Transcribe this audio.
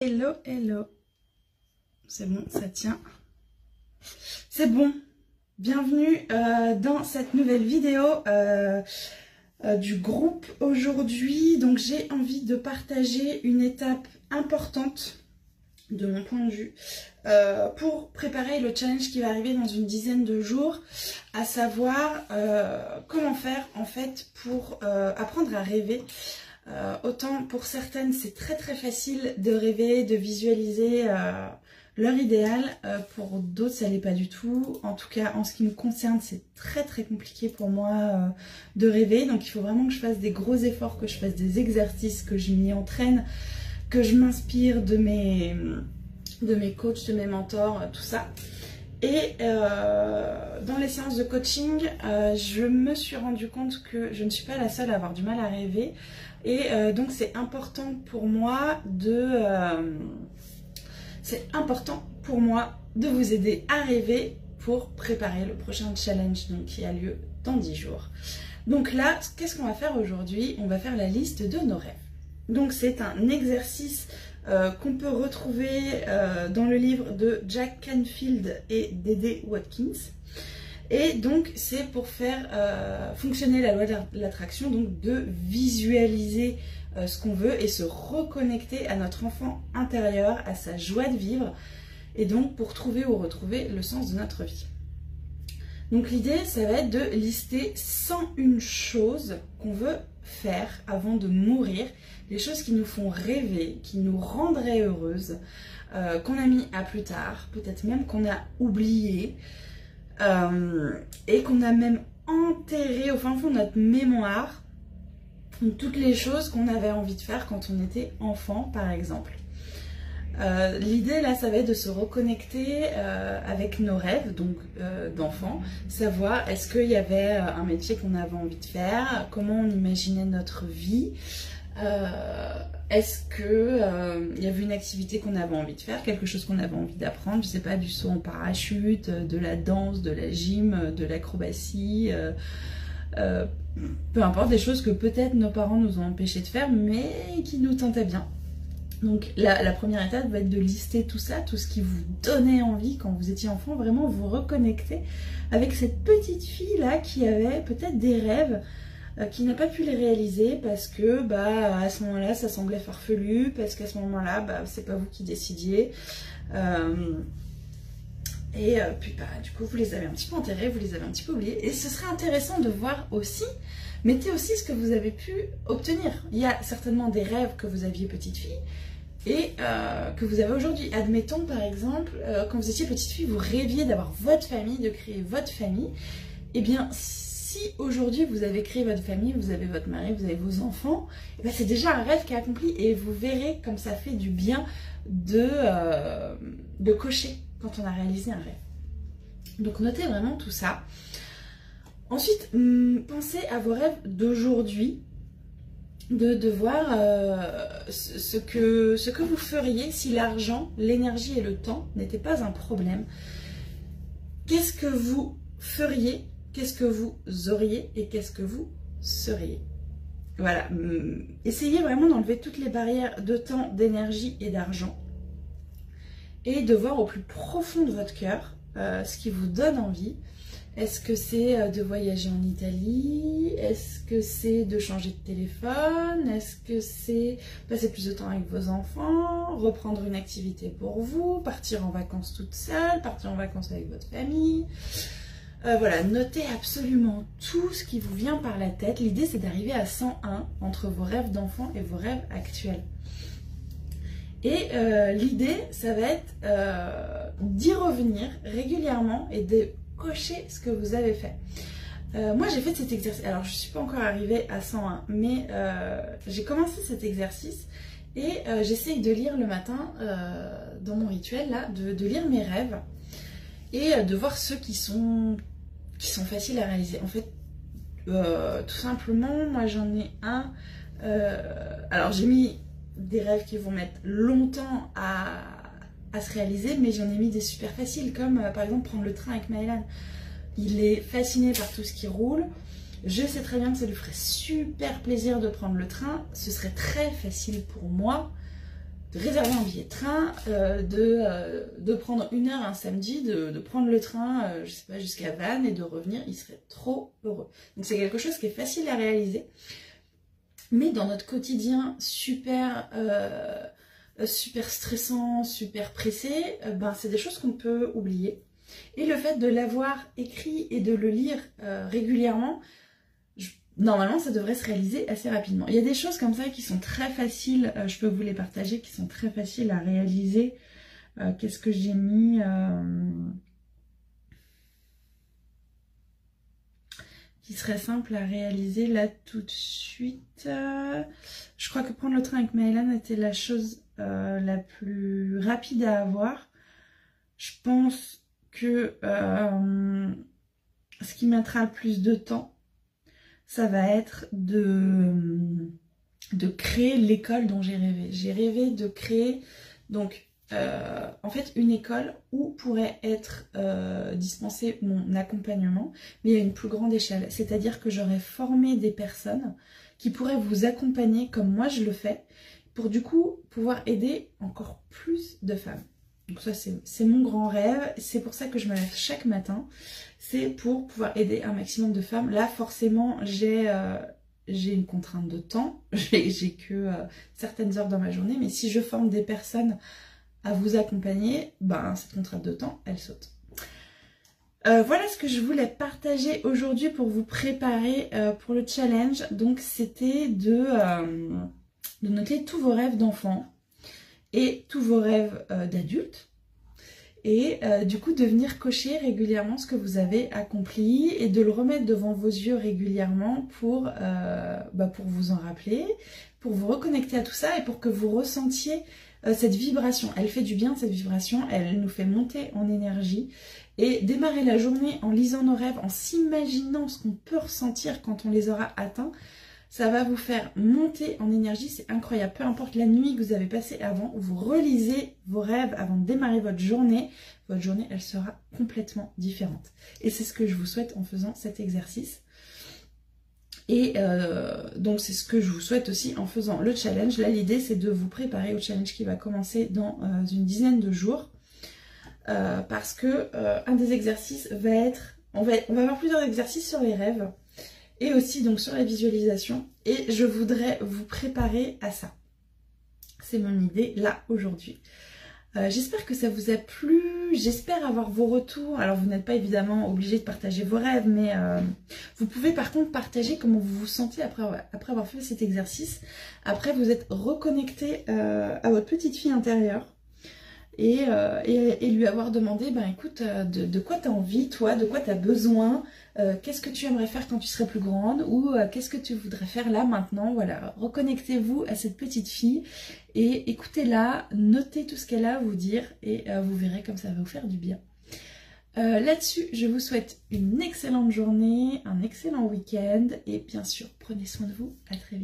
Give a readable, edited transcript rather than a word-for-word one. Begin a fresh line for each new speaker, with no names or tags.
Hello, hello. C'est bon, ça tient. C'est bon. Bienvenue dans cette nouvelle vidéo du groupe aujourd'hui. Donc j'ai envie de partager une étape importante de mon point de vue pour préparer le challenge qui va arriver dans une dizaine de jours, à savoir comment faire en fait pour apprendre à rêver. Autant pour certaines c'est très facile de rêver, de visualiser leur idéal, pour d'autres ça l'est pas du tout. En tout cas en ce qui me concerne c'est très compliqué pour moi de rêver, donc il faut vraiment que je fasse des gros efforts, que je fasse des exercices, que je m'y entraîne, que je m'inspire de mes coachs, de mes mentors, tout ça. Et dans les séances de coaching, je me suis rendu compte que je ne suis pas la seule à avoir du mal à rêver. Et donc c'est important pour moi de vous aider à rêver pour préparer le prochain challenge donc, qui a lieu dans 10 jours. Donc là, qu'est-ce qu'on va faire aujourd'hui? On va faire la liste de nos rêves. Donc c'est un exercice qu'on peut retrouver dans le livre de Jack Canfield et D.D. Watkins. Et donc c'est pour faire fonctionner la loi de l'attraction, donc de visualiser ce qu'on veut et se reconnecter à notre enfant intérieur, à sa joie de vivre, et donc pour trouver ou retrouver le sens de notre vie. Donc l'idée ça va être de lister 101 choses qu'on veut faire avant de mourir, les choses qui nous font rêver, qui nous rendraient heureuses, qu'on a mis à plus tard, peut-être même qu'on a oublié, et qu'on a même enterré au fin fond de notre mémoire, toutes les choses qu'on avait envie de faire quand on était enfant par exemple. L'idée là ça va être de se reconnecter avec nos rêves donc d'enfant, savoir est-ce qu'il y avait un métier qu'on avait envie de faire, comment on imaginait notre vie, est-ce que il y avait une activité qu'on avait envie de faire, quelque chose qu'on avait envie d'apprendre, je sais pas, du saut en parachute, de la danse, de la gym, de l'acrobatie, peu importe, des choses que peut-être nos parents nous ont empêchés de faire mais qui nous tentaient bien. Donc la première étape va être de lister tout ça, tout ce qui vous donnait envie quand vous étiez enfant, vraiment vous reconnecter avec cette petite fille là qui avait peut-être des rêves, qui n'a pas pu les réaliser parce que bah à ce moment-là ça semblait farfelu, parce qu'à ce moment-là bah c'est pas vous qui décidiez, et puis bah du coup vous les avez un petit peu enterrés, vous les avez un petit peu oubliés, et ce serait intéressant de voir aussi, mettez aussi ce que vous avez pu obtenir. Il y a certainement des rêves que vous aviez petite fille et que vous avez aujourd'hui. Admettons par exemple, quand vous étiez petite fille, vous rêviez d'avoir votre famille, de créer votre famille. Et bien si aujourd'hui vous avez créé votre famille, vous avez votre mari, vous avez vos enfants, c'est déjà un rêve qui est accompli, et vous verrez comme ça fait du bien de cocher quand on a réalisé un rêve. Donc notez vraiment tout ça. Ensuite, pensez à vos rêves d'aujourd'hui, de voir ce que vous feriez si l'argent, l'énergie et le temps n'étaient pas un problème. Qu'est-ce que vous feriez, qu'est-ce que vous auriez et qu'est-ce que vous seriez? Voilà, essayez vraiment d'enlever toutes les barrières de temps, d'énergie et d'argent, et de voir au plus profond de votre cœur ce qui vous donne envie. Est-ce que c'est de voyager en Italie? Est-ce que c'est de changer de téléphone? Est-ce que c'est passer plus de temps avec vos enfants? Reprendre une activité pour vous? Partir en vacances toute seule? Partir en vacances avec votre famille? Voilà, notez absolument tout ce qui vous vient par la tête. L'idée c'est d'arriver à 101 entre vos rêves d'enfant et vos rêves actuels. Et l'idée ça va être d'y revenir régulièrement et de cocher ce que vous avez fait. Moi j'ai fait cet exercice, alors je ne suis pas encore arrivée à 101, mais j'ai commencé cet exercice et j'essaye de lire le matin dans mon rituel là, de lire mes rêves et de voir ceux qui sont faciles à réaliser. En fait, tout simplement, moi j'en ai un, alors j'ai mis des rêves qui vont mettre longtemps à se réaliser, mais j'en ai mis des super faciles, comme par exemple prendre le train avec Maëlan. Il est fasciné par tout ce qui roule, je sais très bien que ça lui ferait super plaisir de prendre le train, ce serait très facile pour moi réserver un billet de train, de prendre 1 heure un samedi, de prendre le train, je sais pas, jusqu'à Vannes et de revenir, il serait trop heureux. Donc c'est quelque chose qui est facile à réaliser. Mais dans notre quotidien super, super stressant, super pressé, ben c'est des choses qu'on peut oublier. Et le fait de l'avoir écrit et de le lire régulièrement, normalement ça devrait se réaliser assez rapidement. Il y a des choses comme ça qui sont très faciles, je peux vous les partager, qui sont très faciles à réaliser. Qu'est-ce que j'ai mis qui serait simple à réaliser là tout de suite. Je crois que prendre le train avec Maëlan était la chose la plus rapide à avoir. Je pense que ce qui mettra le plus de temps, ça va être de créer l'école dont j'ai rêvé. J'ai rêvé de créer donc en fait une école où pourrait être dispensé mon accompagnement, mais à une plus grande échelle. C'est-à-dire que j'aurais formé des personnes qui pourraient vous accompagner comme moi je le fais, pour du coup pouvoir aider encore plus de femmes. Donc ça c'est mon grand rêve, c'est pour ça que je me lève chaque matin, c'est pour pouvoir aider un maximum de femmes. Là forcément j'ai une contrainte de temps, j'ai que certaines heures dans ma journée, mais si je forme des personnes à vous accompagner, ben cette contrainte de temps elle saute. Voilà ce que je voulais partager aujourd'hui pour vous préparer pour le challenge. Donc c'était de noter tous vos rêves d'enfants et tous vos rêves d'adultes, et du coup de venir cocher régulièrement ce que vous avez accompli et de le remettre devant vos yeux régulièrement pour vous en rappeler, pour vous reconnecter à tout ça et pour que vous ressentiez cette vibration. Elle fait du bien, cette vibration, elle nous fait monter en énergie, et démarrer la journée en lisant nos rêves, en s'imaginant ce qu'on peut ressentir quand on les aura atteints, ça va vous faire monter en énergie, c'est incroyable. Peu importe la nuit que vous avez passée avant, vous relisez vos rêves avant de démarrer votre journée elle sera complètement différente. Et c'est ce que je vous souhaite en faisant cet exercice. Et donc c'est ce que je vous souhaite aussi en faisant le challenge. Là l'idée c'est de vous préparer au challenge qui va commencer dans une dizaine de jours. Parce que un des exercices va être... On va avoir plusieurs exercices sur les rêves. Et aussi donc sur la visualisation, et je voudrais vous préparer à ça. C'est mon idée là aujourd'hui. J'espère que ça vous a plu, j'espère avoir vos retours. Alors vous n'êtes pas évidemment obligé de partager vos rêves, mais vous pouvez par contre partager comment vous vous sentez après avoir fait cet exercice. Après vous êtes reconnecté à votre petite fille intérieure. Et lui avoir demandé, ben écoute, de quoi tu as envie, toi, de quoi tu as besoin, qu'est-ce que tu aimerais faire quand tu serais plus grande, ou qu'est-ce que tu voudrais faire là, maintenant, voilà. Reconnectez-vous à cette petite fille et écoutez-la, notez tout ce qu'elle a à vous dire et vous verrez comme ça va vous faire du bien. Là-dessus, je vous souhaite une excellente journée, un excellent week-end et bien sûr, prenez soin de vous, à très vite.